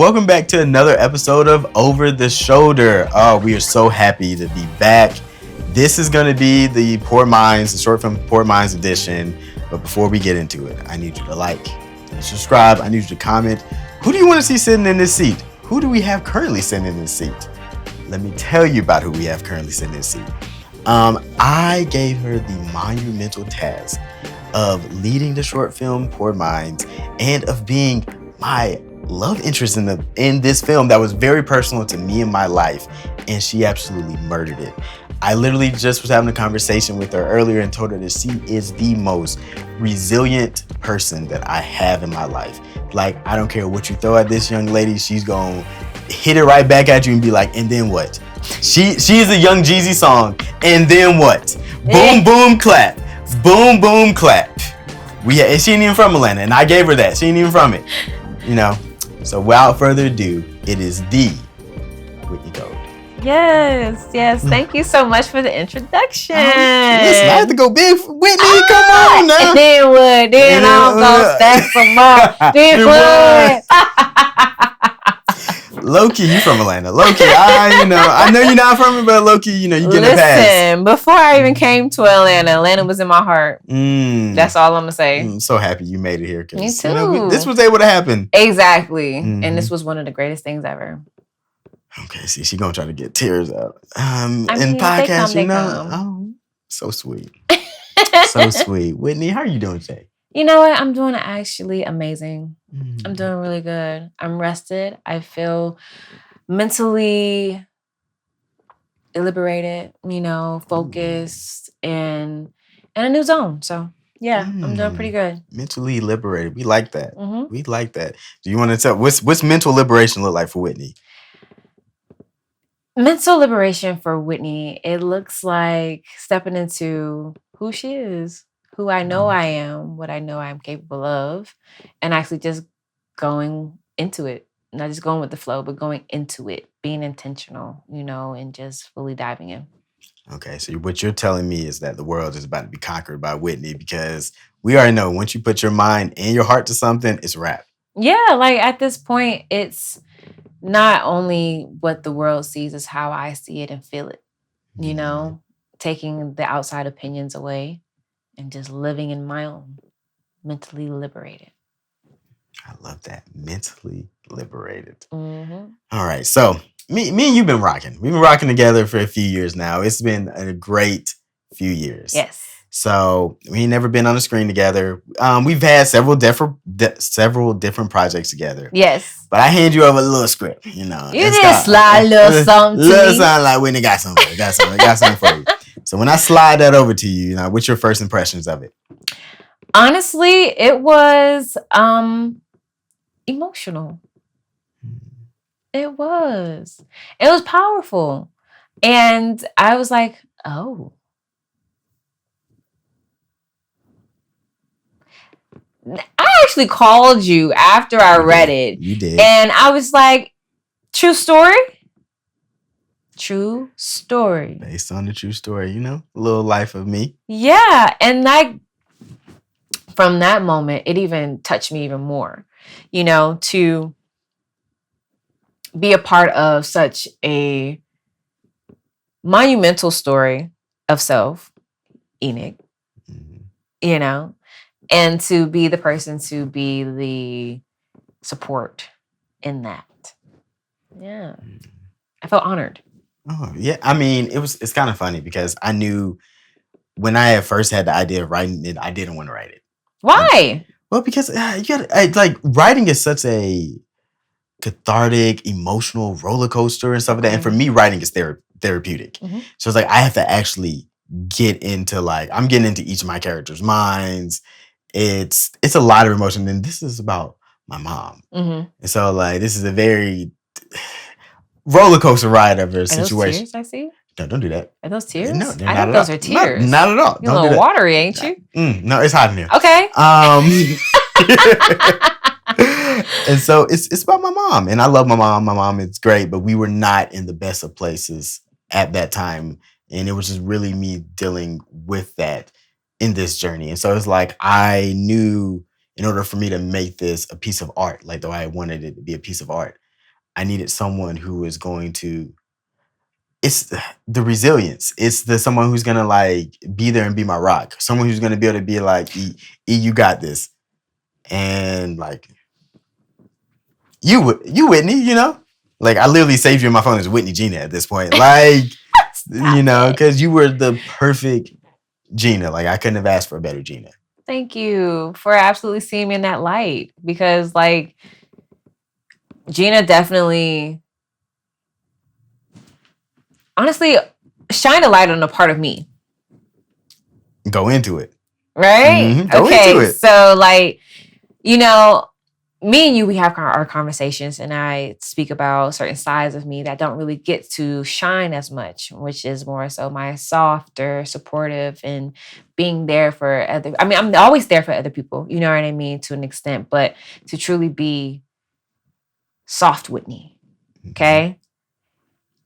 welcome back to another episode of Over the Shoulder. Oh, we are so happy to be back. This is going to be the short film Poor Minds edition. But before we get into it, I need you to like, subscribe. I need you to comment. Who do you want to see sitting in this seat? Who do we have currently sitting in this seat? Let me tell you about who we have currently sitting in this seat. I gave her the monumental task of leading the short film Poor Minds and of being my love interest in this film that was very personal to me and my life, and she absolutely murdered it. I literally just was having a conversation with her earlier and told her that she is the most resilient person that I have in my life. Like, I don't care what you throw at this young lady, she's gonna hit it right back at you and be like, and then what? She is a Young Jeezy song, and then what? Boom, boom, clap. Boom, boom, clap. And she ain't even from Atlanta, and I gave her that. She ain't even from it, you know? So without further ado, it is the Whitney Gold. Yes. Thank you so much for the introduction. Listen, I have to go big for Whitney. Come on now. And then what? Then I'm gonna stack some more. Then what? Low-key, you from Atlanta. Low-key, I know you're not from it, but low-key, you get a pass. Listen, before I even came to Atlanta was in my heart. That's all I'm gonna say. I'm so happy you made it here. Me too. This was able to happen. Exactly. And this was one of the greatest things ever. Okay, see, she gonna try to get tears out. In podcast, so sweet. So sweet. Whitney, how are you doing today? You know what? I'm doing actually amazing. I'm doing really good. I'm rested. I feel mentally liberated, focused and in a new zone. So yeah, I'm doing pretty good. Mentally liberated. We like that. We like that. Do you want to tell what's mental liberation look like for Whitney? Mental liberation for Whitney, it looks like stepping into who she is, who I know I am, what I know I'm capable of, and actually just going into it. Not just going with the flow, but going into it, being intentional, and just fully diving in. Okay, so what you're telling me is that the world is about to be conquered by Whitney, because we already know once you put your mind and your heart to something, it's a wrap. Yeah, like at this point, it's not only what the world sees, is how I see it and feel it, taking the outside opinions away and just living in my own, mentally liberated. I love that. Mentally liberated. All right. So me and you've been rocking. We've been rocking together for a few years now. It's been a great few years. Yes. So we ain't never been on the screen together. We've had several different projects together. Yes. But I hand you over a little script, You just slide a little something. Little something like Whitney got something. Got something for you. So when I slide that over to you, what's your first impressions of it? Honestly, it was emotional. It was powerful. And I was like, oh. I actually called you after I read it. You did. And I was like, true story? True story. Based on the true story, a little life of me. Yeah. And from that moment, it even touched me even more, to be a part of such a monumental story of self, Enoch, and to be the person to be the support in that. Yeah. I felt honored. Oh, yeah. I mean, it's kind of funny because I knew when I at first had the idea of writing it, I didn't want to write it. Why? Well, because you got writing is such a cathartic, emotional roller coaster and stuff like that. And for me, writing is therapeutic. So it's like I have to actually get into I'm getting into each of my characters' minds. It's a lot of emotion, and this is about my mom. And so this is a very roller coaster ride of a situation. Those tears I see? No, don't do that. Are those tears? No, I think those are tears. Not at all. You're a little watery, ain't you? No, it's hot in here. Okay. And so it's about my mom, and I love my mom. My mom is great, but we were not in the best of places at that time, and it was just really me dealing with that in this journey. And so it's like I knew in order for me to make this a piece of art, like though I wanted it to be a piece of art, I needed someone who is going to. It's the resilience. It's the someone who's gonna like be there and be my rock. Someone who's gonna be able to be like, you got this, and like you Whitney, you know, like I literally saved you in my phone as Whitney Gina at this point, like you know, because you were the perfect Gina. Like I couldn't have asked for a better Gina. Thank you for absolutely seeing me in that light, because like Gina definitely, honestly, shine a light on a part of me. Go into it. Right? Mm-hmm. Go Okay. into it. So like, you know, me and you, we have our conversations, and I speak about certain sides of me that don't really get to shine as much, which is more so my softer, supportive, and being there for other. I mean, I'm always there for other people, you know what I mean, to an extent, but to truly be soft Whitney. Okay.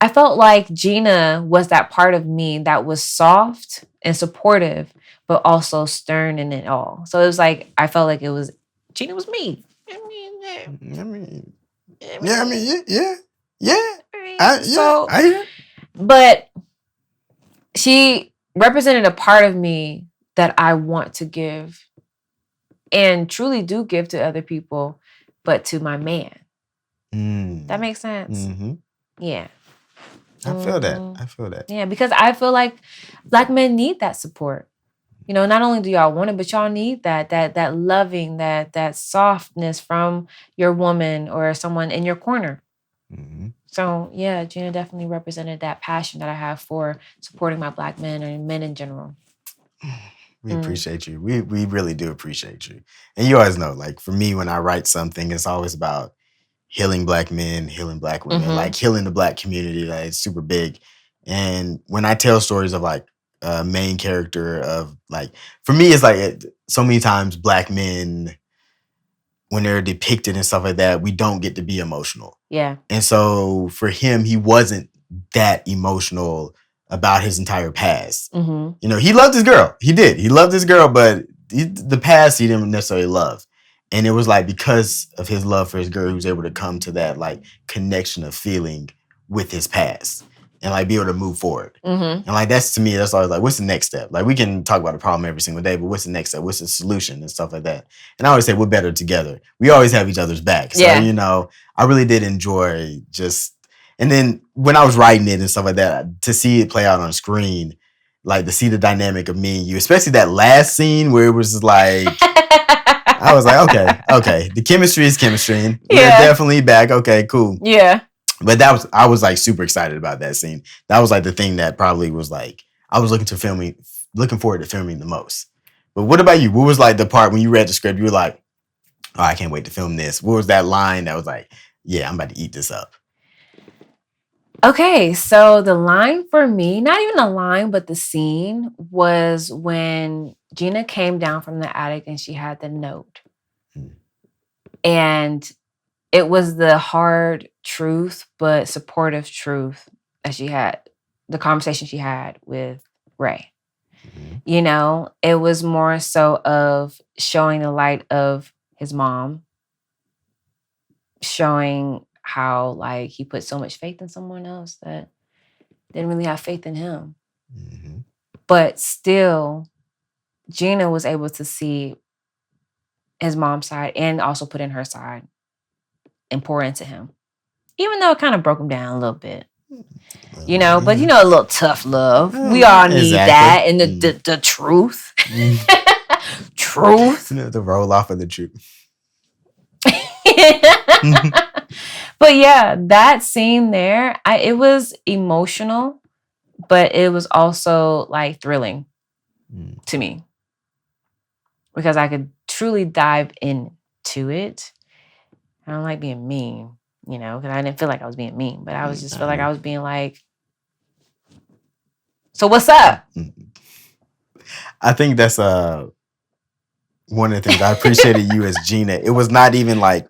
I felt like Gina was that part of me that was soft and supportive, but also stern in it all. So it was like, I felt like Gina was me. Yeah. But she represented a part of me that I want to give and truly do give to other people, but to my man. That makes sense. Mm-hmm. Yeah. I feel that. Yeah, because I feel like Black men need that support. You know, not only do y'all want it, but y'all need that loving, that softness from your woman or someone in your corner. Mm-hmm. So yeah, Gina definitely represented that passion that I have for supporting my Black men and men in general. We appreciate you. We really do appreciate you. And you always know, like for me, when I write something, it's always about healing Black men, healing Black women, like healing the Black community. Like it's super big. And when I tell stories of like a main character of like, for me, it's like so many times Black men, when they're depicted and stuff like that, we don't get to be emotional. Yeah. And so for him, he wasn't that emotional about his entire past. Mm-hmm. You know, he loved his girl. He did. He loved his girl, but the past he didn't necessarily love. And it was like because of his love for his girl, he was able to come to that like connection of feeling with his past and like be able to move forward. Mm-hmm. And like that's to me, that's always like, what's the next step? Like we can talk about a problem every single day, but what's the next step? What's the solution and stuff like that? And I always say we're better together. We always have each other's back. So, you know, I really did enjoy just, and then when I was writing it and stuff like that, to see it play out on screen, like to see the dynamic of me and you, especially that last scene where it was just like, I was like, okay, the chemistry is chemistry. And we're definitely back. Okay, cool. Yeah. But I was like super excited about that scene. That was like the thing that probably was like, I was looking forward to filming the most. But what about you? What was like the part when you read the script, you were like, oh, I can't wait to film this. What was that line that was like, yeah, I'm about to eat this up? Okay, so the line for me, not even a line, but the scene was when Gina came down from the attic and she had the note. And it was the hard truth, but supportive truth that she had, the conversation she had with Ray. You know, it was more so of showing the light of his mom, showing how like he put so much faith in someone else that didn't really have faith in him. But still, Gina was able to see his mom's side and also put in her side and pour into him. Even though it kind of broke him down a little bit. You know, but you know, a little tough love. We all need that. And the truth. Truth. The roll off of the truth. But yeah, that scene there, it was emotional, but it was also like thrilling to me. Because I could truly dive into it. I don't like being mean, you know, because I didn't feel like I was being mean, but I was just feel like I was being like, so what's up? I think that's one of the things I appreciated you as Gina. It was not even like,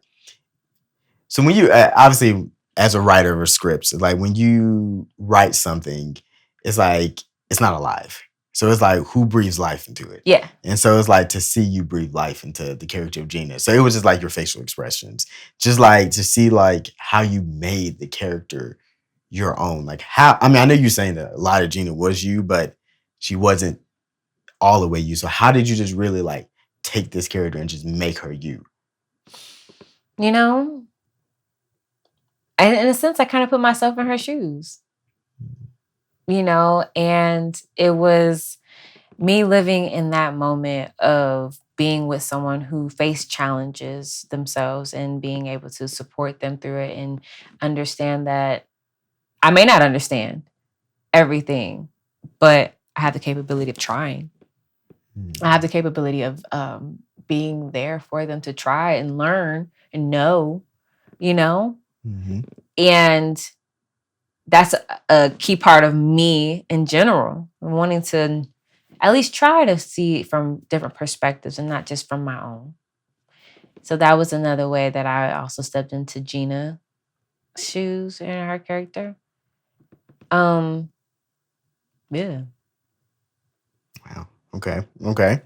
so when you, obviously as a writer of scripts, like when you write something, it's like, it's not alive. So it's like, who breathes life into it? Yeah. And so it's like to see you breathe life into the character of Gina. So it was just like your facial expressions, just like to see like how you made the character your own. Like how, I mean, I know you're saying that a lot of Gina was you, but she wasn't all the way you. So how did you just really like take this character and just make her you? You know, and in a sense, I kind of put myself in her shoes, you know, and it was me living in that moment of being with someone who faced challenges themselves and being able to support them through it and understand that I may not understand everything, but I have the capability of trying. I have the capability of being there for them to try and learn and know, you know? Mm-hmm. And that's a key part of me in general, wanting to at least try to see it from different perspectives and not just from my own. So that was another way that I also stepped into Gina's shoes in her character. Yeah. Wow. Okay.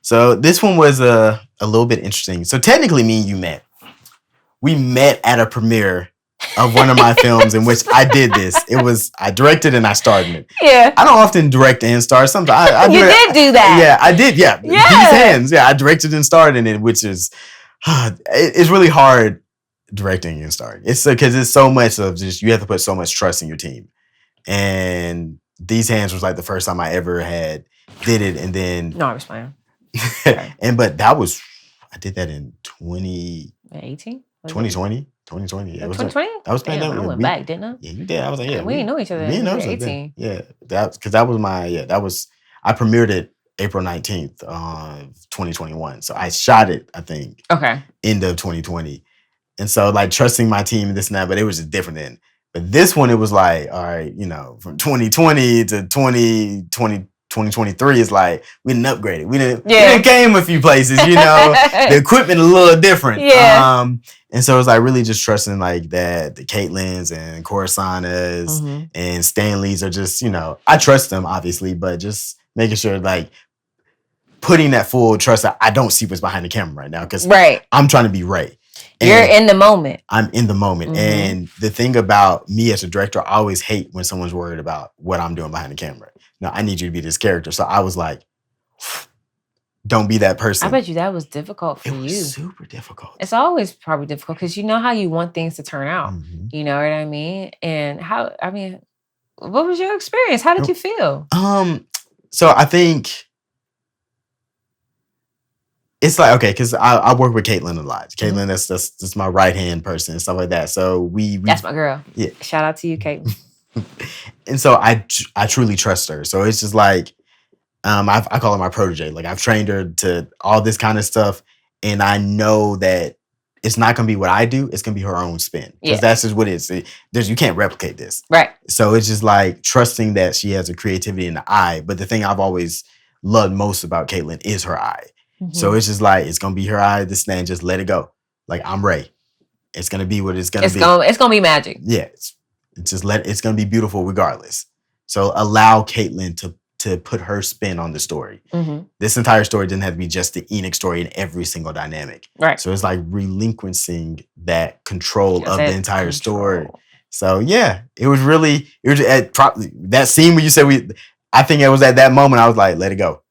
So this one was a little bit interesting. So technically me and you met. We met at a premiere of one of my films in which I did this. I directed and I starred in it. Yeah. I don't often direct and star. Sometimes I You did do that. Yeah, I did. Yeah. Yeah. These hands. Yeah, I directed and starred in it, which is it's really hard directing and starring. It's because it's so much of just you have to put so much trust in your team. And These Hands was like the first time I ever did it, and then No, I was playing. but that was I did that in 2018. 2020? 2020. Yeah, 2020? I was playing that. I went back, didn't I? Yeah, you did. I was like, yeah. We didn't know each other. We didn't know each other. 18. Yeah, that was I premiered it April 19th of 2021. So I shot it, I think. Okay. End of 2020. And so like trusting my team and this and that, but it was just different then. But this one, it was like, all right, from 2020 to 2023 is like we didn't upgrade it. We didn't came a few places, the equipment a little different. Yeah. And so it was like really just trusting like that the Caitlins and Corsanas and Stanleys are just, I trust them obviously, but just making sure like putting that full trust that I don't see what's behind the camera right now because I'm trying to be Ray. You're in the moment. I'm in the moment. And the thing about me as a director, I always hate when someone's worried about what I'm doing behind the camera. No, I need you to be this character. So I was like, don't be that person. I bet you that was difficult for you. It was super difficult. It's always probably difficult because you know how you want things to turn out. You know what I mean? And what was your experience? How did you feel? So I think it's like, okay, because I work with Caitlin a lot. Caitlin, that's my right-hand person and stuff like that. So we that's my girl. Yeah. Shout out to you, Caitlin. And so I truly trust her. So it's just like, I call her my protege. Like I've trained her to all this kind of stuff. And I know that it's not going to be what I do. It's going to be her own spin. Because that's just what it is. You can't replicate this. Right. So it's just like trusting that she has a creativity in the eye. But the thing I've always loved most about Caitlin is her eye. So it's just like, it's going to be her eye, this thing, just let it go. Like I'm Ray. It's going to be what it's going to be. It's going to be magic. Yeah. It's going to be beautiful regardless. So allow Caitlin to put her spin on the story. This entire story didn't have to be just the Enoch story in every single dynamic. Right. So it's like relinquishing that control of the entire story. So yeah, it was that scene where you said I think it was at that moment I was like, let it go.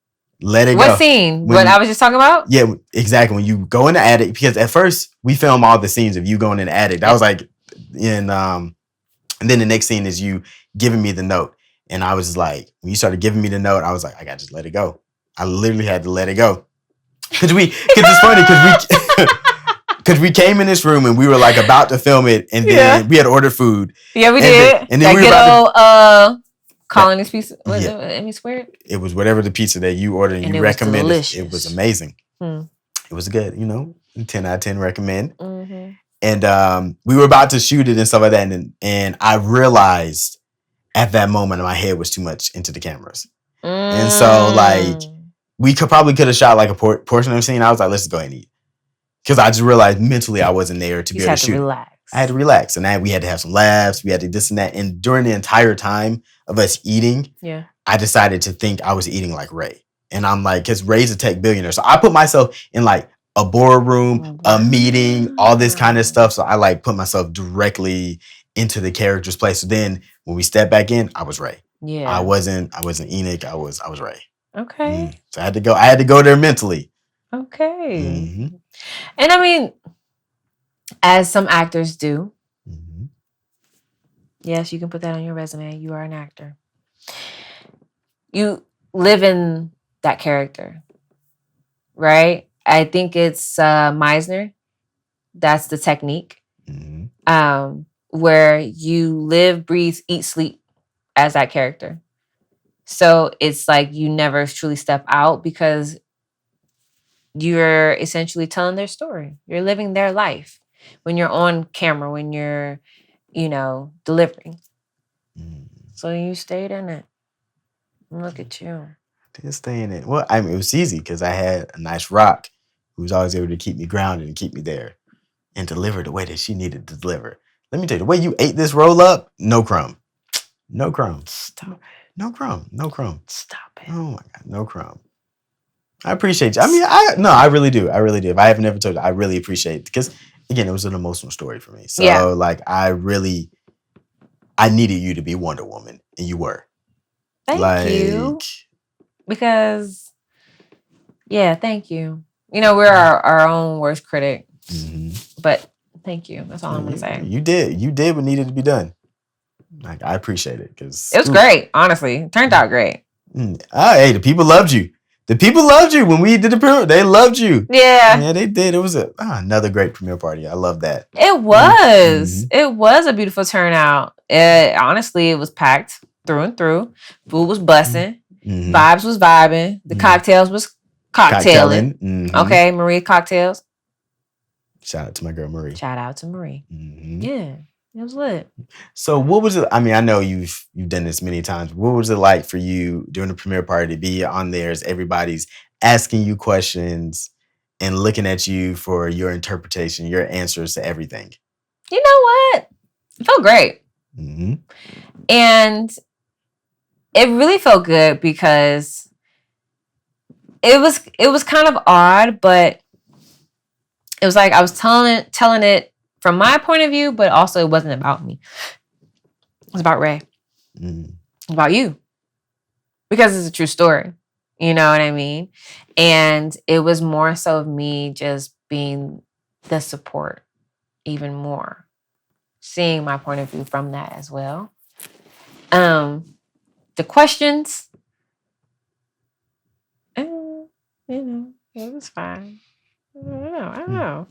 Let it go. What scene? What I was just talking about? Yeah, exactly. When you go in the attic, because at first we film all the scenes of you going in the attic. That was like and then the next scene is you giving me the note. And I was like, when you started giving me the note, I was like, I got to just let it go. I literally had to let it go. Because it's funny, because we came in this room and we were like about to film it. And then we had ordered food. Yeah, we did. And then we were about to... Colony's pizza. What Emmy Squared? It was whatever the pizza that you ordered and you recommended. It was amazing. It was good, 10 out of 10 recommend. And we were about to shoot it and stuff like that. And I realized at that moment my head was too much into the cameras. And so like we could have shot like a portion of the scene. I was like, let's just go ahead and eat. Because I just realized mentally I wasn't there to be able to shoot. Relax. I had to relax. And we had to have some laughs. We had to this and that. And during the entire time of us eating, I decided to think I was eating like Ray. And I'm like, because Ray's a tech billionaire. So I put myself in like a boardroom, a meeting, all this kind of stuff. So I like put myself directly into the character's place. So then when we stepped back in, I was Ray. Yeah. I wasn't Enoch. I was Ray. Okay. So I had to go there mentally. Okay. Mm-hmm. And I mean, as some actors do, yes, you can put that on your resume. You are an actor. You live in that character, right? I think it's Meisner. That's the technique. Where you live, breathe, eat, sleep as that character. So it's like you never truly step out because you're essentially telling their story. You're living their life when you're on camera, when you're, delivering. So you stayed in it. Look at you. Didn't stay in it. Well, I mean, it was easy because I had a nice rock who was always able to keep me grounded and keep me there and deliver the way that she needed to deliver. Let me tell you, the way you ate this roll up, no crumb. No crumb. Stop it. No crumb. No crumb. Stop it. Oh my God, no crumb. I appreciate you. I mean, I really do. I really do. If I haven't ever told you, I really appreciate it because, again, it was an emotional story for me. So, like, I needed you to be Wonder Woman, and you were. Thank you. Because, thank you. We're our own worst critic. But thank you. That's all I'm going to say. You did what needed to be done. Like, I appreciate it because it was great. Honestly, it turned out great. Hey, the people loved you. The people loved you when we did the premiere. They loved you. Yeah, they did. It was another great premiere party. I love that. It was. It was a beautiful turnout. Honestly, it was packed through and through. Food was busting. Vibes was vibing. The cocktails was cocktailing. Okay, Marie Cocktails. Shout out to my girl Marie. Shout out to Marie. Yeah, it was lit. So what was it? I mean, I know you've done this many times. What was it like for you during the premiere party to be on there as everybody's asking you questions and looking at you for your interpretation, your answers to everything? You know what? It felt great. And it really felt good because it was kind of odd, but it was like I was telling it from my point of view, but also it wasn't about me. It was about Ray. About you. Because it's a true story. You know what I mean? And it was more so of me just being the support even more. Seeing my point of view from that as well. The questions, it was fine. I don't know.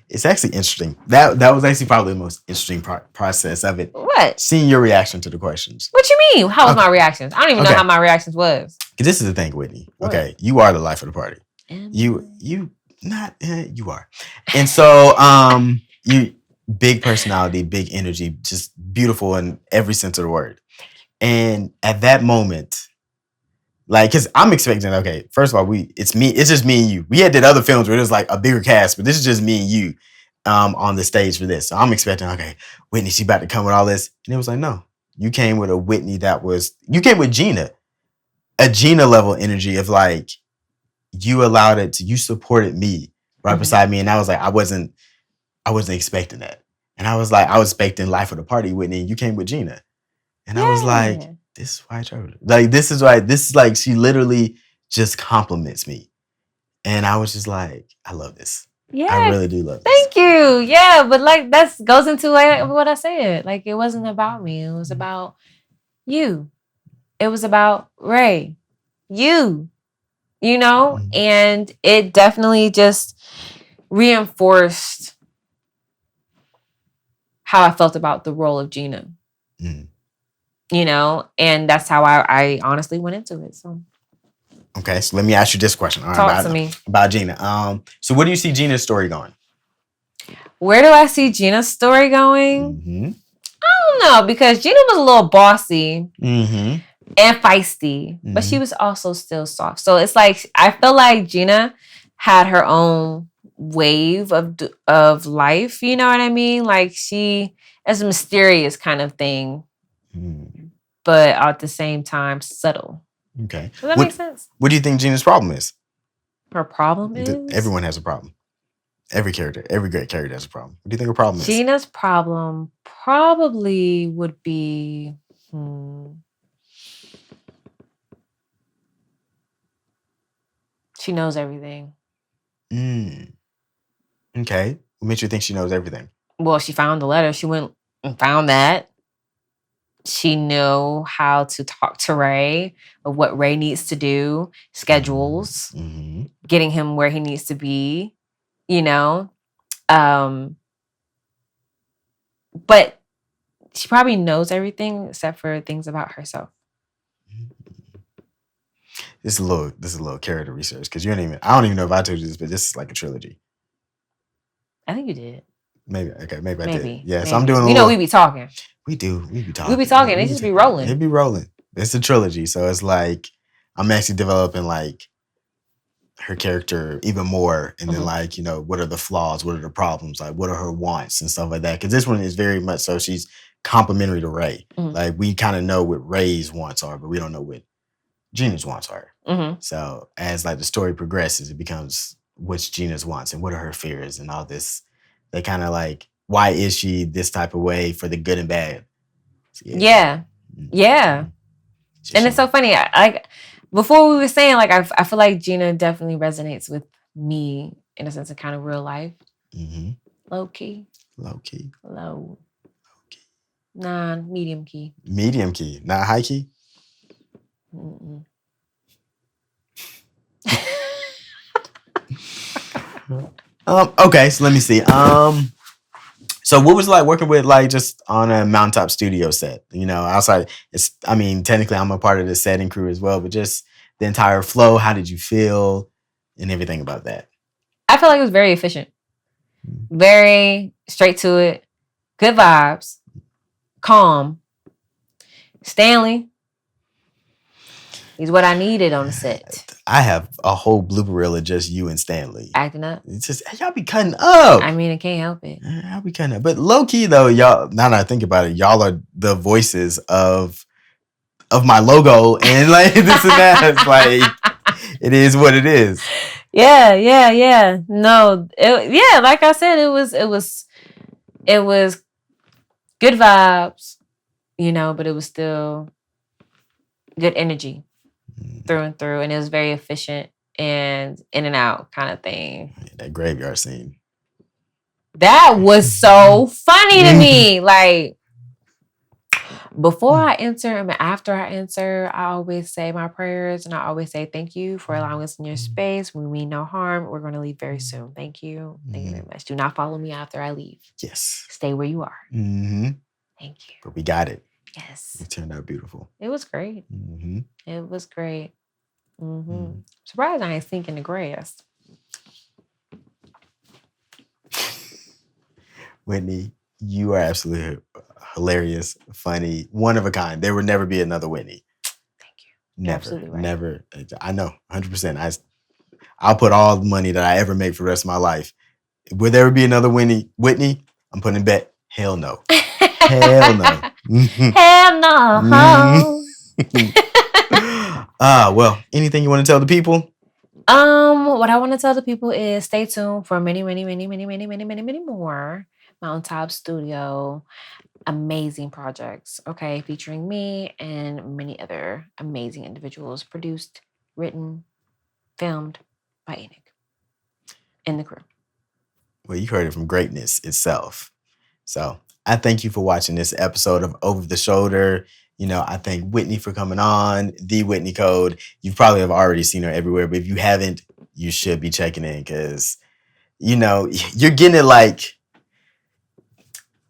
It's actually interesting. That was actually probably the most interesting process of it. What? Seeing your reaction to the questions. What you mean? How was my reactions? I don't even know how my reactions was. Because this is the thing, Whitney. What? Okay, you are the life of the party. You are. And so you big personality, big energy, just beautiful in every sense of the word. And at that moment, like, because I'm expecting, okay, first of all, it's just me and you. We had did other films where there's like a bigger cast, but this is just me and you on the stage for this. So I'm expecting, okay, Whitney, she about to come with all this. And it was like, no, you came with a Whitney you came with Gina, a Gina level energy of like, you supported me right beside me. And I was like, I wasn't expecting that. And I was like, I was expecting life of the party, Whitney, and you came with Gina. And I was like, this is why I chose her. Like, this is like, she literally just compliments me. And I was just like, I love this. Yeah. I really do love this. Thank you. Yeah, but like, that goes into what I said. Like, it wasn't about me. It was about you. It was about Ray. You. And it definitely just reinforced how I felt about the role of Gina. And that's how I honestly went into it. So, okay, so let me ask you this question. Talk to me about Gina. So where do you see Gina's story going? Where do I see Gina's story going? I don't know, because Gina was a little bossy and feisty, but she was also still soft. So it's like I feel like Gina had her own wave of life. You know what I mean? Like she is a mysterious kind of thing. but at the same time subtle. Okay. Does that make sense? What do you think Gina's problem is? Her problem is? Everyone has a problem. Every great character has a problem. What do you think her problem is? Gina's problem probably would be... She knows everything. Okay. What makes you think she knows everything? Well, she found the letter. She went and found that. She knew how to talk to Ray of what Ray needs to do, schedules, getting him where he needs to be, you know. But she probably knows everything except for things about herself. This is a little character research because I don't even know if I told you this, but this is like a trilogy. I think you did. Maybe I did. Yeah, so I'm doing. We be talking. We be talking. We be talking. It just be rolling. It be rolling. It's a trilogy, so it's like I'm actually developing like her character even more, and then like what are the flaws, what are the problems, like what are her wants and stuff like that. Because this one is very much so she's complementary to Ray. Like we kind of know what Ray's wants are, but we don't know what Gina's wants are. So as like the story progresses, it becomes what's Gina's wants and what are her fears and all this. They kind of like, why is she this type of way for the good and bad? So, yeah. And it's so funny. Before we were saying, like, I feel like Gina definitely resonates with me in a sense of kind of real life. Low key. Nah, medium key. Medium key, not high key? Okay, so let me see. So what was it like working with like just on a mountaintop studio set? Outside, technically I'm a part of the setting crew as well, but just the entire flow, how did you feel and everything about that? I feel like it was very efficient. Very straight to it. Good vibes. Calm. Stanley. He's what I needed on the set. I have a whole blooper reel of just you and Stanley. Acting up. It's just, y'all be cutting up. I mean, I can't help it. Y'all be cutting up. But low key though, y'all, now that I think about it, y'all are the voices of my logo and like this and that. It's like, it is what it is. Yeah. No, like I said, it was good vibes, but it was still good energy through and through, and it was very efficient and in and out kind of thing. That graveyard scene. That was so funny to me. Like, before I enter and after I enter, I always say my prayers and I always say thank you for allowing us in your space. We mean no harm. We're going to leave very soon. Thank you. Thank you very much. Do not follow me after I leave. Yes. Stay where you are. Thank you. But we got it. Yes. It turned out beautiful. It was great. It was great. Surprised I ain't sinking the grass. Whitney, you are absolutely hilarious, funny, one of a kind. There will never be another Whitney. Thank you. Never, absolutely right. Never. I know, 100%. I'll put all the money that I ever make for the rest of my life. Will there be another Whitney? I'm putting a bet. Hell no. Hell no. Hell no. Well, anything you want to tell the people? What I want to tell the people is stay tuned for many more Mountaintop Studio amazing projects, okay, featuring me and many other amazing individuals, produced, written, filmed by Enoch and the crew. Well, you heard it from greatness itself. So I thank you for watching this episode of Over the Shoulder. I thank Whitney for coming on, the Whitney Code. You probably have already seen her everywhere, but if you haven't, you should be checking in because, you're getting it like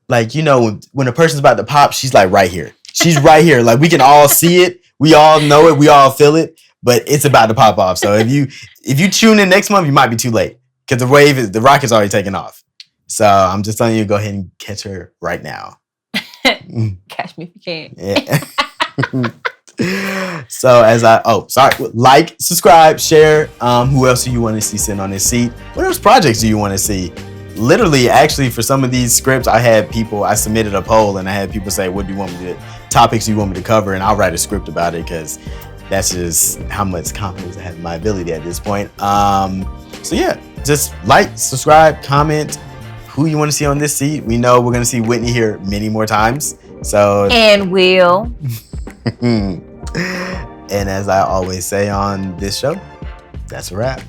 when a person's about to pop, she's like right here. She's right here. Like we can all see it. We all know it. We all feel it, but it's about to pop off. So if you tune in next month, you might be too late because the rocket's already taken off. So I'm just telling you, go ahead and catch her right now. Catch me if you can. Yeah. So like, subscribe, share. Who else do you want to see sitting on this seat? What else projects do you want to see? literally, actually, for some of these scripts, I submitted a poll and I had people say, what do you want me to, topics you want me to cover? And I'll write a script about it, because that's just how much confidence I have in my ability at this point. So yeah, just like, subscribe, comment who you want to see on this seat. We know we're going to see Whitney here many more times. So, And Will. and as I always say on this show, that's a wrap.